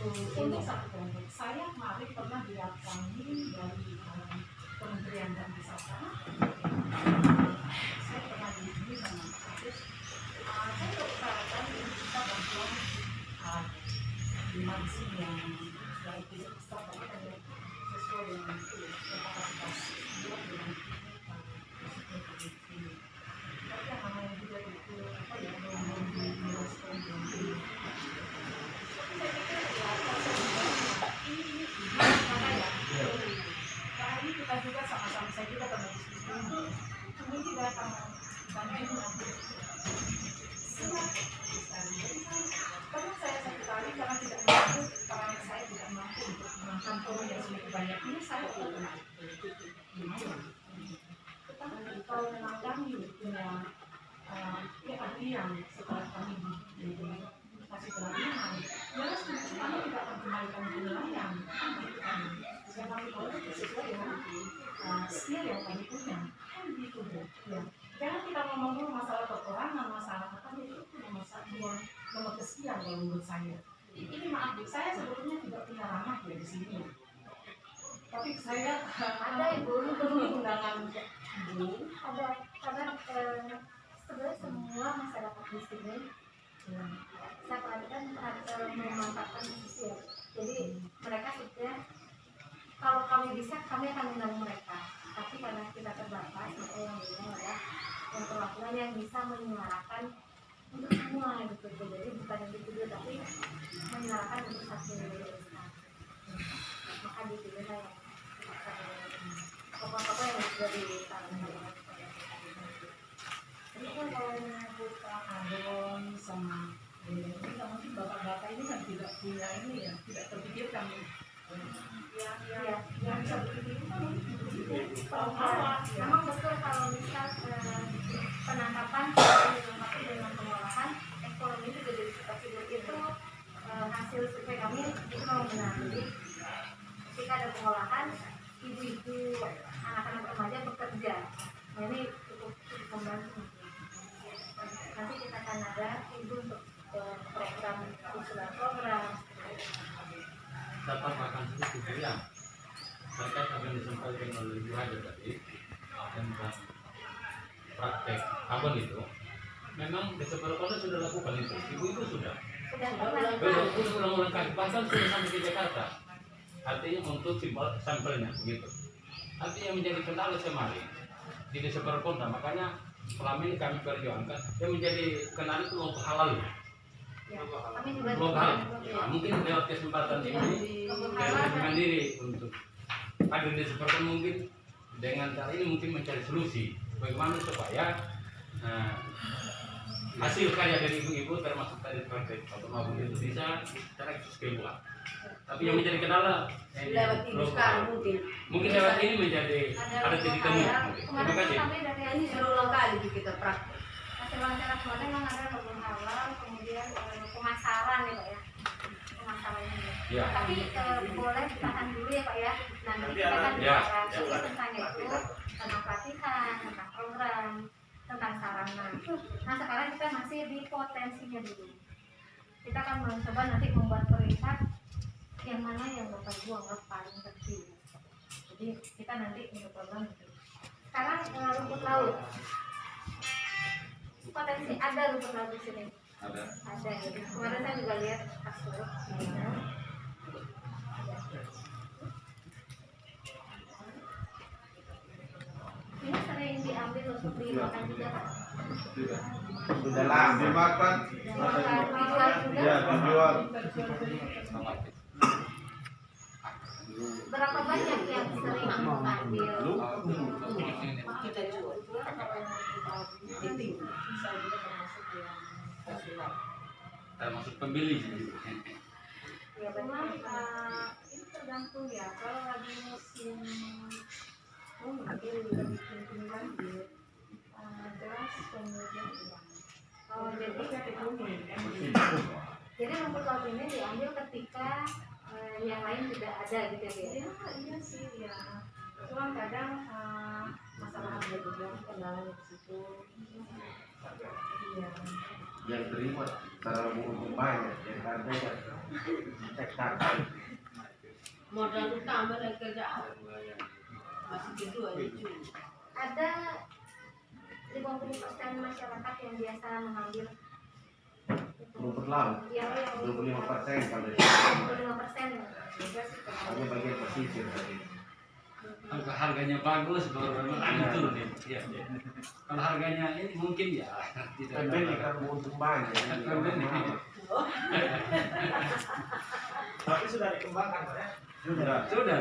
untuk satu kelompok. Saya kemarin pernah didatangi dari Kementerian dan Wisata. Saya pernah dihubungi sama kasus. Saya berutarakan kita bantuan di medicine yang tidak bisa sesuai dengan kapasitas blok dengan tapi yang namanya juga itu apa ya belum direspon belum. Tapi saya pikir ya ini karena ini kita juga sama-sama saya juga pernah diskusi ini datang bantuin aku karena saya satu kali karena tidak mampu karena saya tidak mampu untuk mengampuni yang sedikit banyak ini saya tidak pernah tetapi kalau memang kami punya keahlian setelah kami kasih pelatihan jelas kami tidak akan kembalikan penilaian yang kami tahu itu sesuai dengan skill yang kami punya kan gitu ya. Jangan kita ngomong dulu masalah peperangan masalah apa itu masalah nomor kesekian kalau menurut saya. Ini maaf Bu, saya sebetulnya tidak punya ranah ya di sini. Tapi saya ada Ibu undangan Bu. Ada karena sebenarnya semua masyarakat di sini saya perhatikan memanfaatkan sisi ya. Jadi mereka sudah kalau kami bisa kami akan mengundang mereka. Tapi karena kita terbatas, maka yang bilang adalah yang perwakilan yang bisa menyuarakan untuk semua gitu. Jadi bukan individu tapi menyuarakan untuk satu desa. Maka dipilih saya tokoh-tokoh yang sudah ditanyakan. Jadi kan kalau menyangkut Adon sama ini mungkin bapak-bapak ini kan tidak punya ini ya, tidak terpikirkan yang bisa berpikir itu kan memang betul kalau misal penangkapan dilengkapi dengan pengolahan ekonomi itu jadi seperti itu hasil survei kami itu memang benar. Jadi ketika ada pengolahan ibu-ibu anak-anak remaja bekerja, nah ini cukup membantu. Nanti kita akan ada ibu untuk program usulan program. Dapat makan itu yang terkait apa yang disampaikan oleh Ibu Hajar tadi tentang praktek abon itu, memang desa Purwokerto sudah lakukan itu, ibu sudah melengkapi, bahkan sudah sampai ke Jakarta. Artinya untuk sampelnya begitu. Artinya yang menjadi kendala kemarin di desa Purwokerto, makanya selama ini kami perjuangkan yang menjadi kendala itu lombok halal. Mungkin lewat kesempatan ini dari mandiri untuk hadir di seperti mungkin dengan cara ini mungkin mencari solusi bagaimana supaya hasil karya dari ibu-ibu termasuk tadi praktek maupun itu bisa secara keilmuan. Tapi yang menjadi kendala lewat ibu sekarang mungkin lewat ini menjadi ada titik temu. Terima kasih. Ini berulang kali kita praktek. Hasil wawancara kemarin memang ada lobong halal, kemudian pemasaran ya Pak ya, pemasaran ini. Ya. Tapi boleh ditahan dulu ya Pak ya. Nanti kita akan bicara tentang itu, tentang pelatihan, tentang program, tentang sarana. Nah sekarang kita masih di potensinya dulu. Kita akan mencoba nanti membuat peringkat yang mana yang Bapak Ibu anggap paling kecil. Jadi kita nanti untuk program itu. Sekarang rumput laut. Potensi ada rumput laut di sini. Ada. Jadi kemarin saya juga lihat kasur. Ini sering diambil untuk dimakan juga Pak? Sudah dimakan. Dijual juga? Ya, dijual. Berapa banyak yang sering mengambil? Kita jual. Termasuk pembeli. Ya memang ini tergantung ya. Kalau lagi musim mungkin lebih tinggi banjir, jelas kemudian jadi rumput laut ini diambil ketika yang lain tidak ada gitu ya. Iya sih ya. Cuma kadang masalah harga juga kendala di situ. Iya. Yang terima secara umum banyak, yang harganya hektar. Modal utama dan kerjaan. Masih kedua itu. Ada 50% masyarakat yang biasa mengambil Rumput laut yang 25% kalau di 25%. hanya bagian pesisir tadi. Kalau harganya bagus baru memang ada turun ya. Kalau harganya ini mungkin ya tidak Kan ini kan untung banyak. Tapi sudah dikembangkan Pak ya. Sudah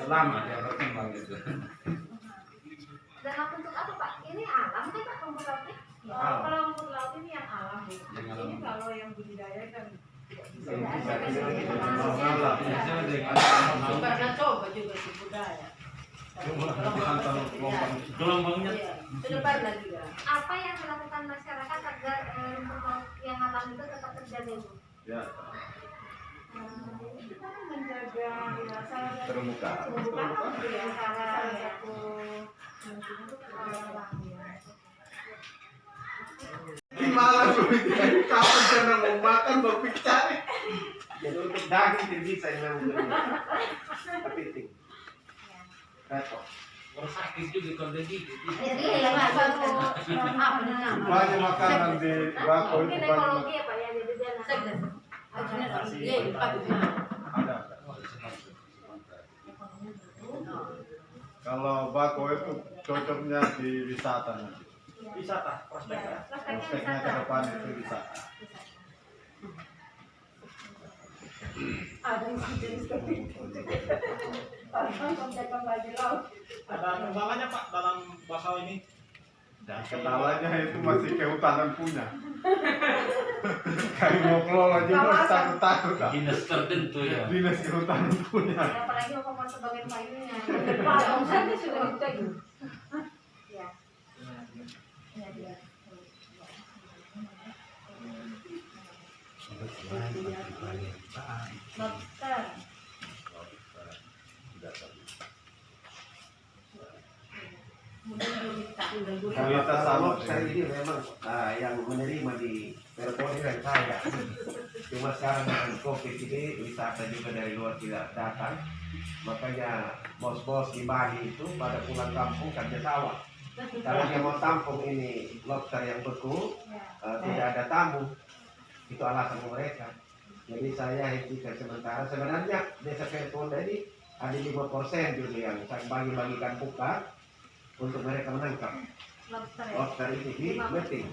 lama dia berkembang itu. Dalam bentuk apa Pak? Ini alam kan Pak rumput lautnya? Kalau rumput laut ini yang alam Bu. Yang alam. Ini kalau yang budidaya kan tidak bisa. Pernah coba juga si budaya. Gelombangnya Sudah pernah juga. Apa yang dilakukan masyarakat agar rumput laut yang alam itu tetap terjaga Bu? Ya, Kita kan menjaga ya salah satu terumbu karang. terumbu karang gitu ya. Salah satu fungsinya itu alam ya. Gimana Bu? Kapan cara mau makan berbicara? Jadi untuk daging tidak bisa yang kepiting. Retok. orang sakit juga kalau dia gigit. Jadi ya Pak, Apa nama? Banyak makanan di bako mungkin itu banyak. ekologi ya Pak ya, jadi dia Ada. Kalau bako itu cocoknya di wisata nanti. Wisata, prospek ya. Prospeknya ke depan itu wisata. Ada yang jenis kepiting. Orang membedakan baju laut. Ada kendalanya Pak dalam bakau ini. Dan kendalanya itu masih kehutanan punya. Kayak mau kelola juga takut-takut. Dinas tertentu ya. Dinas kehutanan punya. apalagi hukuman sebagai payungnya. Pak, omsetnya sudah dicek. Ya. Ya dia. Lobster. Kualitas sama Saya ini memang yang menerima di perpodian saya. Cuma sekarang dengan COVID ini wisata juga dari luar tidak datang. Makanya bos-bos di Bali itu pada pulang kampung kerja sawah. Kalau dia mau tampung ini lobster yang beku, tidak ada tamu. Itu alasan mereka. Jadi saya hentikan sementara. Sebenarnya desa Perponda ini ada 5% juga yang saya bagi-bagikan buka untuk mereka menangkap Lobster ya. lobster ini di meeting.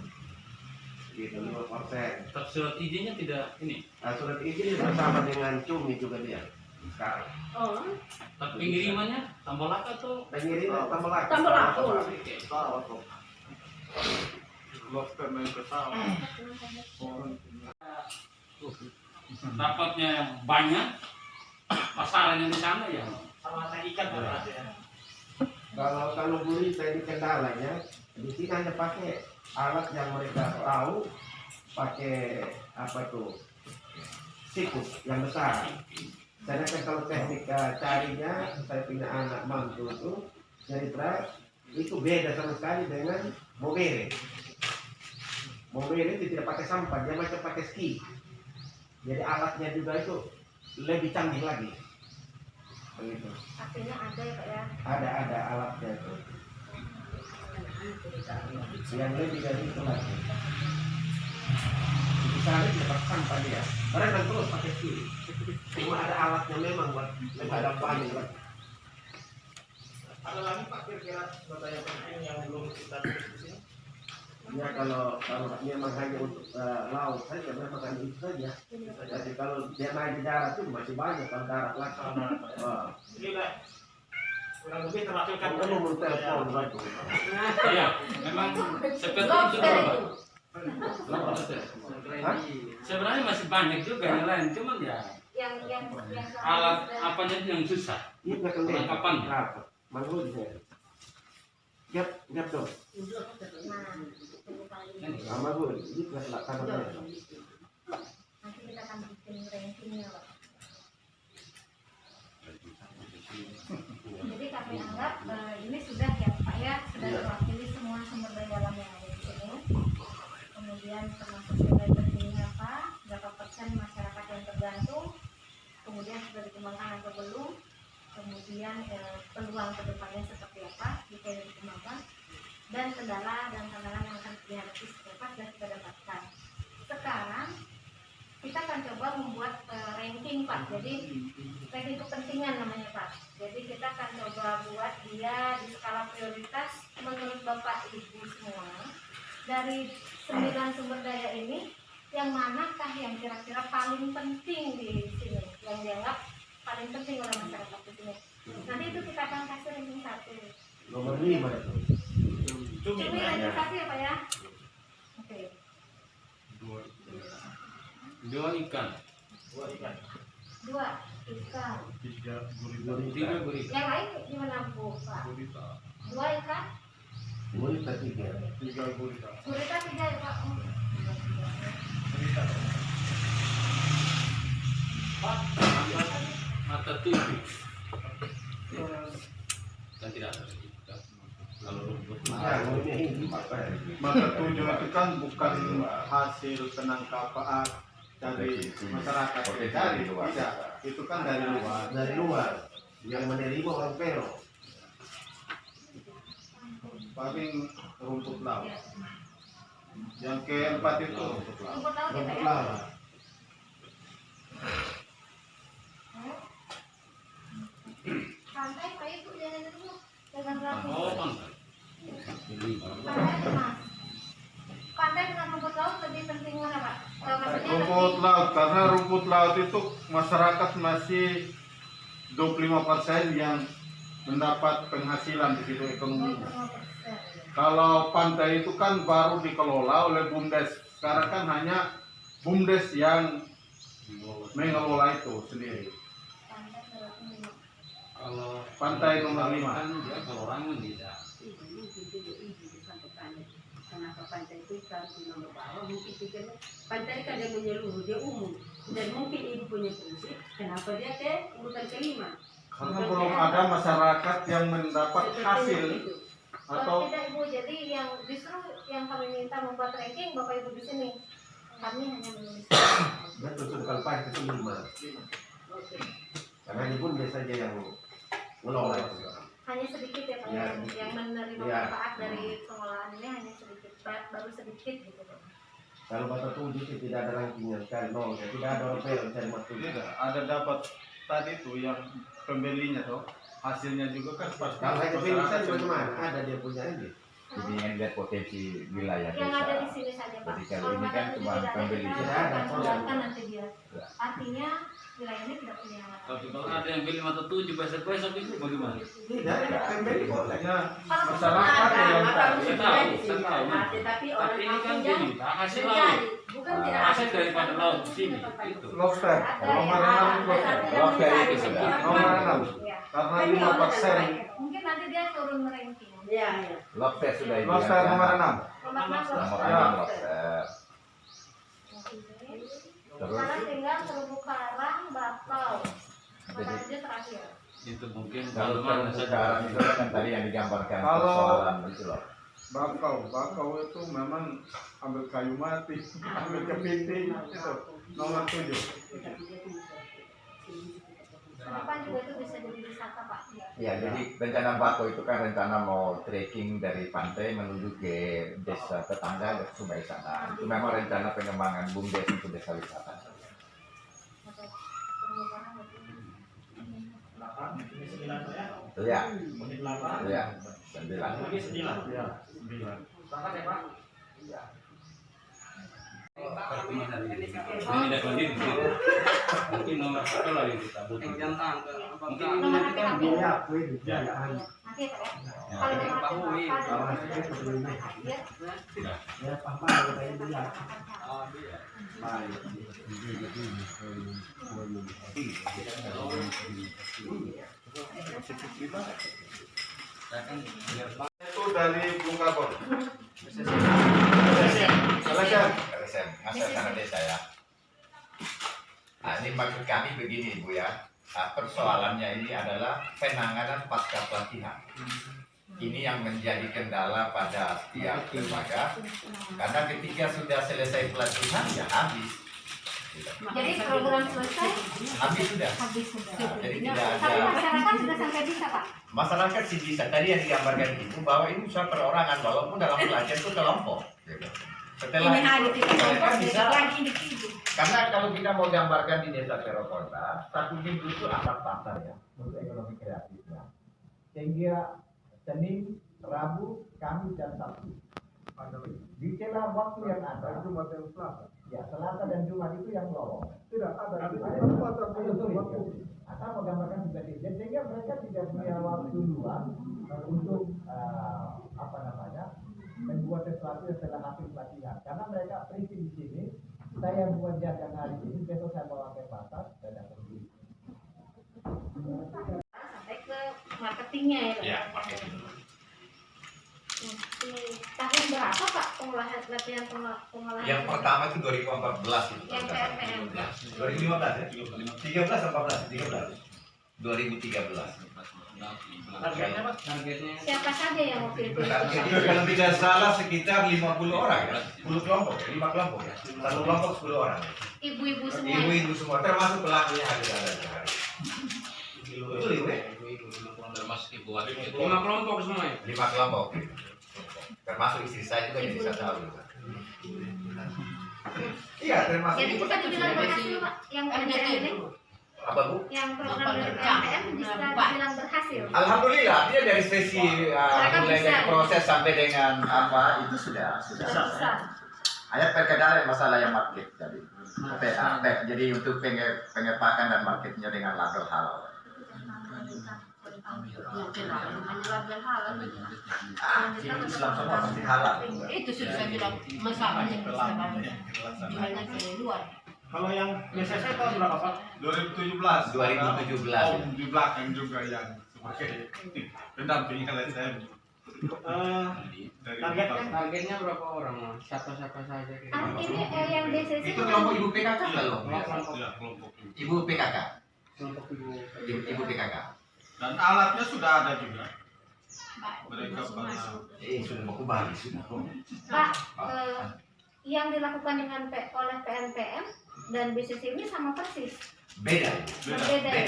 Gitu 5%. Tak surat izinnya tidak ini. Surat izin bersama dengan cumi juga dia sekarang. Oh, Tapi pengirimannya tambah laka atau Pengiriman tambah lagi. tambah laku. lobster main pesawat. dapatnya yang banyak, pasarannya di sana ya. Sama saya ikan berarti ya. Kalau gurita ini kendalanya, di sini hanya pakai alat yang mereka tahu, pakai apa tuh sikus yang besar. Sedangkan kalau teknik carinya, saya punya anak mantu itu dari beras itu beda sama sekali dengan mobere. Mobere itu tidak pakai sampah, dia macam pakai ski. Jadi alatnya juga itu lebih canggih lagi. Begitu. Artinya ada ya Pak ya. Ada alatnya itu. Yang lebih dari itu lagi. Di sana tidak pakai sampah dia. Mereka terus pakai ski. Cuma ada alatnya memang buat menghadap panik. Ada lagi Pak kira-kira data yang penting yang belum kita diskusi? Ya kalau memang hanya untuk laut saja memang hanya itu saja. Jadi kalau dia naik di darat itu masih banyak kalau darat lah. Jadi lah kurang lebih terwakilkan. Kan kamu mau telepon lagi. Iya, memang seperti itu. Lobster Pak. itu. Lobster. Hah? Sebenarnya masih banyak juga yang lain, cuman ya Yang alat apanya itu yang susah. Ini belakang dia. Penangkapan. Berapa? Manggul dia. Siap dong. Sama gue, ini belakang dia. nanti kita akan bikin rankingnya Pak. Jadi kami anggap ini sudah ya Pak ya, sudah terwakili semua sumber daya alam yang ada di sini. Kemudian termasuk nilai tertingginya apa, berapa persen masyarakat yang tergabung tergantung kemudian sudah dikembangkan atau belum, kemudian peluang kedepannya seperti apa jika yang dikembangkan, dan kendala dan tantangan yang akan dihadapi seperti apa sudah kita dapatkan. Sekarang kita akan coba membuat ranking Pak. Jadi ranking kepentingan namanya Pak. Jadi kita akan coba buat dia di skala prioritas menurut Bapak Ibu semua. Dari 9 sumber daya ini, yang manakah yang kira-kira paling penting di sini, yang dianggap paling penting oleh masyarakat di sini. Nanti itu kita akan kasih ranking 1. Nomor 5 itu. Cumi ranking 1 ya Pak ya. Oke. Dua ikan. 2 ikan. 3 gurita. 3 gurita. Yang lain gimana Bu Pak? 2 ikan. Gurita 3. 3 gurita. Gurita 3 ya Pak. Mata 7. Kan tidak ada lagi. Kalau rumput Ya, ini Maka 7 itu kan bukan hasil penangkapan dari masyarakat dari tidak, itu kan dari luar. dari luar yang menerima orang Pero. Paling rumput laut. Yang keempat itu rumput laut. Rumput laut ya Pak Rumput ya. laut. Pantai Pak Ibu jangan dulu. Jangan ragu. Oh, pantai. Pantai Mas. Pantai dengan rumput laut lebih penting mana Pak? Maksudnya Rumput laut, karena rumput laut itu masyarakat masih 25% yang mendapat penghasilan di situ ekonominya. Kalau pantai itu kan baru dikelola oleh BUMDes. Sekarang kan hanya BUMDes yang mengelola itu sendiri. Kalau Pantai nomor 5. kan dia kalau orang tidak. Kenapa pantai itu kan di nomor bawah, mungkin pikirnya pantai kan dia menyeluruh, dia umum, dan mungkin ibu punya fungsi, kenapa dia ke urutan kelima? Karena belum ada masyarakat yang mendapat hasil atau tidak Ibu, jadi yang justru yang kami minta membuat ranking Bapak Ibu di sini. Kami hanya menulis. Betul, kalau pantai itu 5. Karena ini pun biasanya yang ngelola itu. Hanya sedikit ya Pak Ya, yang menerima ya. manfaat dari pengelolaan ini hanya sedikit, baru sedikit gitu Pak. Kalau Bapak 7 itu tidak ada rankingnya sekali, nol. Tidak ada orang Pero cari waktu. tidak ada dapat tadi tuh yang pembelinya tuh hasilnya juga kan pas Kalau hanya pilihan bagaimana? Ada dia punya ini. Jadi ingin lihat potensi wilayah Yang ada di desa. sini saja Pak. Jadi kalau ini kan ada cuma tidak ada, pembeli. kita Tidak ada, akan kalau keluarkan nanti dia. Ya. Artinya wilayah ini tidak punya. Tapi kalau ada yang beli mata 7 besok itu bagaimana? Tidak, pembeli boleh. ya Kalau masyarakat Ada, yang maka tadi. harus Saya juga tahu, di sini. saya tahu. Nah, tetapi orang Tapi ini kan kampung dia yang minta hasil mencari, laut. bukan tidak Hasil daripada laut sini. Itu. lobster, nomor 6 lobster. Lobster itu sudah. Nomor 6. Ya. Karena Tapi orang 5%. Mungkin nanti dia turun ranking. Ya, ya. Lobster sudah ini. Lobster nomor 6. Nomor 6 Nomor Ya. 6 lobster. Terus Sekarang tinggal terumbu karang, bakau. Maka Jadi- saja terakhir. Itu mungkin kalau kalau mana sekarang saja. itu kan tadi yang digambarkan Kalau- persoalan itu loh. Bakau itu memang ambil kayu mati, ambil kepiting itu. Nomor 7. Depan juga itu bisa jadi wisata Pak. Ya, jadi rencana Bako itu kan rencana mau trekking dari pantai menuju ke desa tetangga ke Sungai sana. Itu memang rencana pengembangan BUMDes untuk desa wisata. Oke. Terumbu karang berarti. 8, ini 9 ya. Ya, Ini 8. ya, 9. Ini 9. Ya, 9. Sepakat ya Pak? Pertemuan hari ini. Ini tidak lanjut di situ. Mungkin nomor 1 lagi kita butuh. Mungkin ini nanti kan Nanti Iya, ya Pak ya. Kalau memang ada apa ya. Ya, papa kayak dia. Itu dari Bung Kabor. LSM, Ngasar Tanah Desa ya. Nah, ini maksud kami begini Bu ya. Persoalannya ini adalah penanganan pasca pelatihan. Ini yang menjadi kendala pada setiap lembaga. Karena ketika sudah selesai pelatihan ya habis. Jadi program selesai Habis sudah. habis sudah. Jadi tidak Tapi ada. masyarakat sudah sampai bisa Pak. Masyarakat sih bisa. Tadi yang digambarkan itu bahwa ini usaha perorangan walaupun dalam pelatihan itu kelompok. Gitu. Setelah Ini hari itu, kita mereka kompor, bisa. besok lagi individu. Karena kalau kita mau gambarkan di desa Perokota, satu minggu itu alat pasar ya untuk ekonomi kreatifnya. Sehingga Senin, Rabu, Kamis dan Sabtu. Di celah waktu yang ada, Jumat dan Selasa. ya Selasa dan Jumat itu yang lowong. Tidak ada. Atau menggambarkan seperti itu. Sehingga mereka tidak punya waktu luang untuk apa namanya membuat sesuatu yang setelah hasil pelatihan. Karena mereka prinsip di sini, saya buat jajan hari ini, besok saya bawa ke pasar dan dapat duit. Sampai ke marketingnya ya Pak. Ya, marketing. Di tahun berapa Pak pengolahan latihan pengolahan? Yang pertama itu 2014 itu. Yang PMPM. 2015 ya? 13 atau 14? 13. 2013. Targetnya Pak? Targetnya Siapa saja yang waktu itu? Targetnya kalau tidak salah sekitar 50 orang ya. 10 kelompok, 5 kelompok ya. Satu kelompok 10 orang. Ibu-ibu semua. Ibu-ibu semua termasuk pelakunya ada sehari. Betul ibu ya? termasuk ibu wasit. 5 kelompok semua ya? 5 kelompok. Termasuk istri saya juga jadi saya tahu. Iya, termasuk Jadi ibu. kita dibilang berhasil Pak yang PMPM ini? Apa Bu? Yang program dari PMPM bisa dibilang berhasil. Alhamdulillah, dia dari sesi Mereka mulai bisa. dari proses sampai dengan apa itu sudah. Sudah bisa. Hanya terkadang masalah yang market tadi. Jadi untuk pengepakan dan marketnya dengan label halal. Label halal. Islam semua pasti halal. Itu sudah saya bilang masalahnya bisa banyak. Jualnya ke luar. Kalau yang BCC tahun berapa Pak? 2017. 2017. Om di belakang juga yang sebagai pendamping LSM. Dari Targetnya berapa orang Mas? Siapa-siapa saja kira-kira? Ini yang BCC Itu kelompok ibu PKK loh. ya, kelompok itu. Ibu PKK. Kelompok ibu. Ibu PKK. Dan alatnya sudah ada juga. Mereka pernah. Sudah mau kembali sudah. Pak, yang dilakukan dengan oleh PNPM dan BCC ini sama persis. Beda. Beda.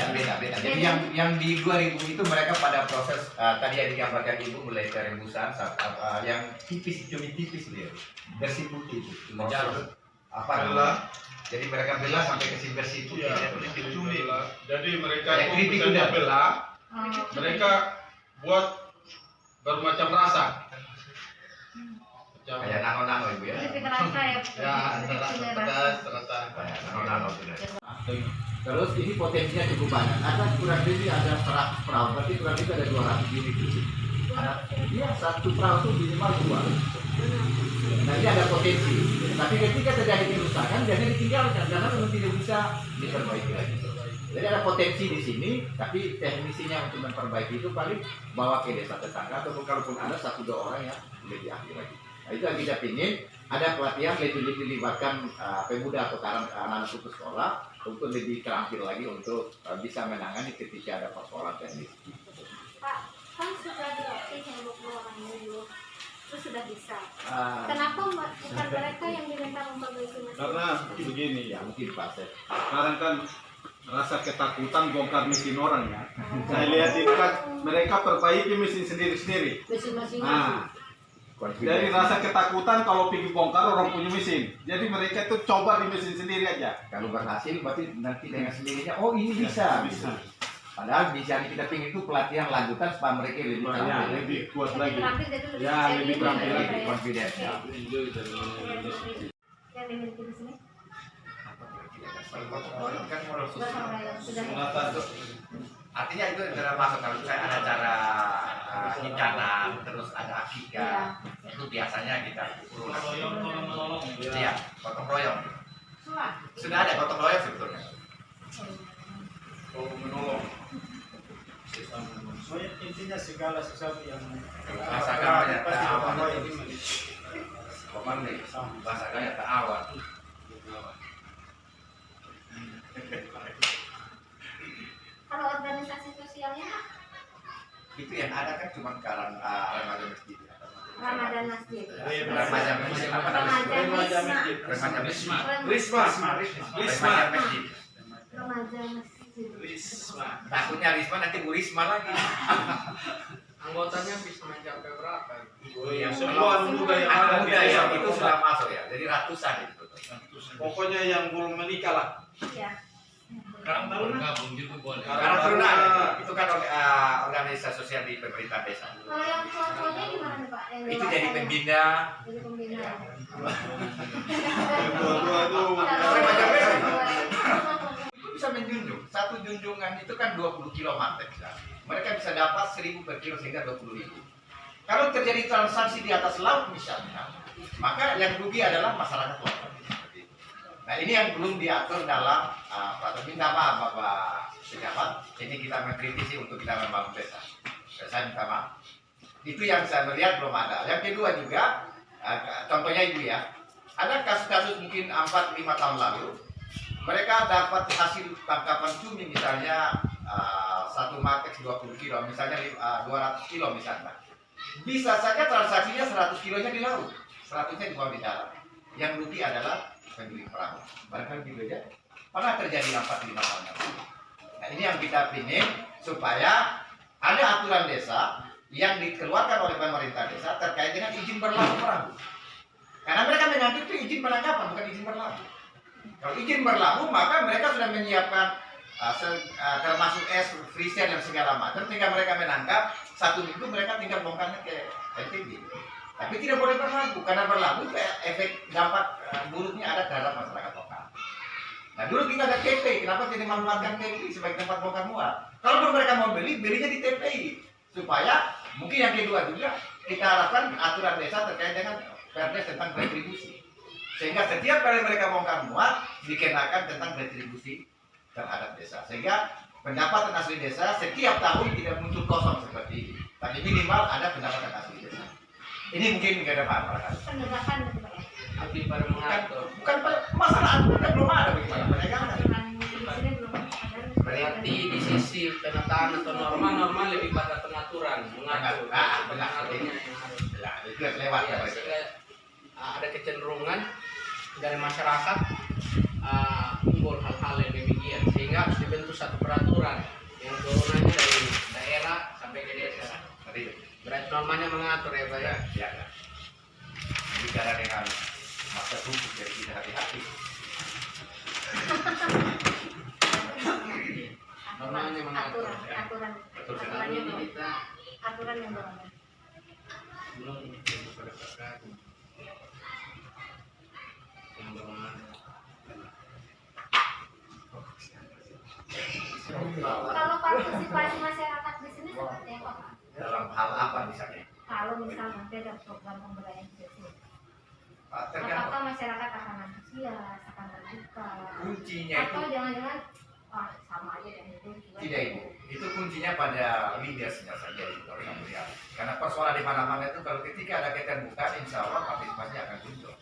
Jadi yang di 2000 itu mereka pada proses tadi yang digambarkan ibu mulai dari rembusan yang tipis cumi tipis dia bersih putih itu. Proses apa Belah. Jadi mereka belah sampai ke bersih putih. Iya, cumi lah. Jadi mereka Kayak itu keripik bukannya udah. belah, mereka buat bermacam rasa. Kayak nano-nano ibu ya. Jadi rasa ya. Ya, pedas, terasa. Kayak nano-nano sudah. Terus ini potensinya cukup banyak. Ada kurang lebih ada 100 perahu, berarti kurang lebih ada 200 unit di sini. Dia satu perahu itu minimal 2. Nah ini ada potensi. Tapi ketika terjadi kerusakan, jangan ditinggalkan karena memang tidak bisa diperbaiki lagi. Jadi ada potensi di sini, tapi teknisinya untuk memperbaiki itu paling bawa ke desa tetangga atau kalaupun ada 1-2 orang yang lebih ahli lagi. Nah itu yang kita ingin ada pelatihan lebih dilibatkan pemuda atau anak-anak putus sekolah untuk lebih terampil lagi untuk bisa menangani ketika ada persoalan teknis. Pak, kan sudah dilatih yang 20 orang ini dulu. Itu sudah bisa. Kenapa bukan mereka yang diminta memperbaiki mesin? Karena begini Ya mungkin Pak Seth. sekarang kan rasa ketakutan bongkar mesin orang ya. Saya lihat itu kan mereka perbaiki mesin sendiri-sendiri. Mesin masing-masing. Nah, dari rasa ketakutan kalau pergi bongkar orang punya mesin. Jadi mereka itu coba di mesin sendiri aja. Kalau berhasil berarti nanti dengan sendirinya oh ini bisa. Bisa. Padahal bisa kita pingin itu pelatihan lanjutan supaya mereka lebih Ya, terampil, lebih kuat lagi. Terampil jadi lebih Ya, lebih terampil lagi. ya. confident. Ya. Yang dimiliki di sini. Kan moral sosial. Gotong royong sudah. Artinya itu adalah masuk kalau saya ada acara hitanan, terus ada akikah, itu biasanya kita kumpul. Iya, gotong royong. Sudah ada gotong royong sebetulnya. Menolong. Soalnya intinya segala sesuatu yang Masakan ya ta'awan. Komande, masakan ya ta'awan. Kalau organisasi sosialnya Pak? Itu yang ada kan cuma remaja masjid. Ramadan Masjid. Remaja masjid. Remaja Remaja Wisma. Remaja masjid. Remaja masjid. Remaja Masjid. Risma. Takutnya Risma nanti Bu Risma lagi. Anggotanya bisa mencapai berapa? Oh iya, semua anak muda yang ada di Muda ya, desa itu sudah masuk ya. Jadi ratusan itu. pokoknya yang belum menikah lah. Iya. Karang Taruna juga boleh. Karang Taruna itu kan organisasi sosial di pemerintah desa. Kalau yang tua-tuanya gimana nih Pak? Yang Itu dewasa jadi ya? pembina. Jadi pembina. Yang tua-tua itu Kalau Remaja yang Masjid. tua- Itu bisa menjunjung. Satu junjungan itu kan 20 kilo market. Mereka bisa dapat 1.000 per kilo sehingga 20.000. Kalau terjadi transaksi di atas laut misalnya, maka yang rugi adalah masyarakat lokal. Nah ini yang belum diatur dalam minta maaf Bapak Pejabat. Ini kita mengkritisi untuk kita membangun desa. Saya minta maaf. Itu yang saya melihat belum ada. Yang kedua juga, contohnya Ibu ya, ada kasus-kasus mungkin 4-5 tahun lalu, mereka dapat hasil tangkapan cumi misalnya satu market 20 kilo, misalnya 200 kilo misalnya. Bisa saja transaksinya 100 kilonya di laut, 100-nya dibawa di darat. Yang rugi adalah pemilik perahu. Barangkali gitu aja. Pernah terjadi 4-5 tahun lalu. Nah ini yang kita ingin supaya ada aturan desa yang dikeluarkan oleh pemerintah desa terkait dengan izin berlabuh perahu. Karena mereka menganggap itu izin penangkapan, bukan izin berlabuh. Kalau izin berlabuh maka mereka sudah menyiapkan termasuk es, freezer dan segala macam. Tinggal mereka menangkap, 1 minggu mereka tinggal bongkarnya ke LPG. Tapi tidak boleh berlabuh, karena berlabuh efek dampak buruknya ada terhadap masyarakat lokal. Nah dulu kita ada TPI, kenapa tidak memanfaatkan TPI sebagai tempat bongkar muat? Kalau mereka mau beli, belinya di TPI. Supaya, mungkin yang kedua juga, kita harapkan aturan desa terkait dengan perdes tentang retribusi. Sehingga setiap kali mereka bongkar muat, dikenakan tentang retribusi terhadap desa. Sehingga pendapatan asli desa setiap tahun tidak muncul kosong seperti ini. Tapi minimal ada pendapatan asli desa. Ini mungkin ke depan barangkali. Penegakan gitu Pak ya. Tapi pada mengatur. Bukan masalah aturan belum ada bagaimana penegakan. Aturan di sini belum ada. Berarti di sisi penataan atau norma lebih pada pengaturan, mengatur. Benar. Pengaturnya yang harus. Nah, itu lewat ya. Pak. Sehingga ada kecenderungan dari masyarakat timbul hal-hal yang demikian, sehingga harus dibentuk satu peraturan yang turunannya dari daerah sampai ke desa. Berarti normanya mengatur ya Pak ya. Ya. Bicara dengan masa hukum jadi tidak hati-hati. Normanya mengatur. Aturan. Betul Tapi Aturannya ini belum. kita Aturan yang belum ada. belum pada perkara yang bermanfaat. Kalau partisipasi masyarakat di sini seperti apa Pak? Dalam hal apa misalnya? Kalau misalnya ada program pemberdayaan sosial, Tergantung. apakah masyarakat akan antusias, akan terbuka, Kuncinya itu atau jangan-jangan sama aja dan itu juga tidak Ibu. Itu kuncinya pada leadersnya saja itu kalau saya melihat. Karena persoalan di mana-mana itu kalau ketika ada keterbukaan, insya Allah partisipasi akan muncul.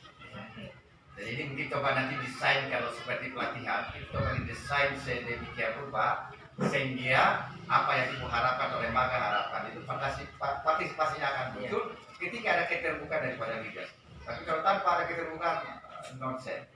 Jadi ini mungkin coba nanti desain kalau seperti pelatihan, itu coba didesain sedemikian rupa sehingga apa yang Ibu harapkan oleh lembaga harapan itu partisipasinya akan muncul ketika ada keterbukaan daripada leaders. Tapi kalau tanpa ada keterbukaan, nonsense.